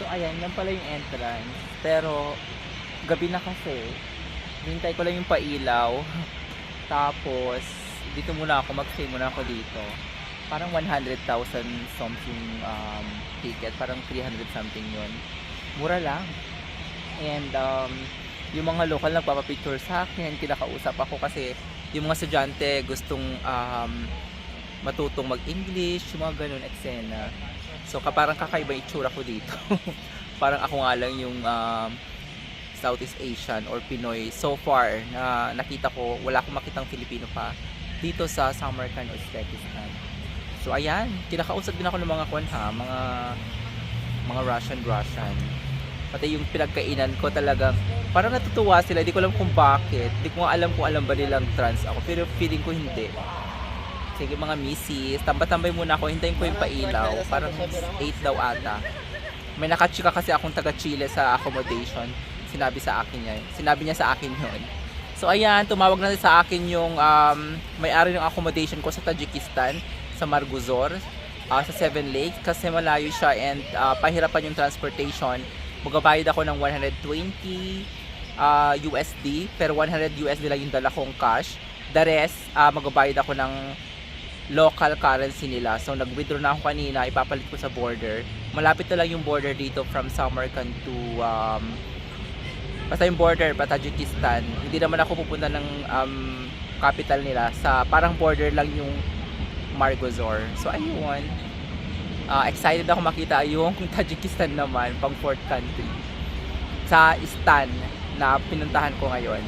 So ayan, yan pala yung entrance. Pero gabi na kasi. Hintay ko lang yung pailaw. Tapos dito muna ako, mag-stay muna ako dito. Parang 100,000 something ticket. Parang 300 something yun. Mura lang. And yung mga local nagpapapicture sa akin, kinakausap ako kasi yung mga estudyante gustong matutong mag-English, yung mga ganun eksena. So parang kakaiba yung itsura ko dito. Parang ako nga lang yung Southeast Asian or Pinoy so far na nakita ko. Wala akong makitang Filipino pa dito sa Samarkand, Uzbekistan. So ayan, kinakausap din ako ng mga mga Russian. Pati yung pinagkainan ko talagang parang natutuwa sila. Hindi ko alam kung bakit. Hindi ko nga alam kung alam ba nilang trans ako. Pero feeling ko hindi. Sige mga misis, tambay muna ako. Hintayin ko yung pailaw. Parang 8 daw ata. May nakachika kasi akong taga Chile sa accommodation. Sinabi niya sa akin yun. So ayan, tumawag na sa akin yung may-ari ng accommodation ko sa Tajikistan, sa Marguzor, sa Seven Lakes. Kasi malayo siya and pahirapan yung transportation. Magbabayad ako ng 120 USD, pero 100 USD lang yung dala kong cash. The rest, magbabayad ako ng local currency nila. So nag-withdraw na ako kanina, ipapalit ko sa border. Malapit na lang yung border dito from Samarkand to basta yung border pa Tajikistan. Hindi naman ako pupunta ng capital nila, sa parang border lang yung Margozor. So ayun, excited ako makita yung Tajikistan naman, pang fourth country sa Istan na pinuntahan ko ngayon.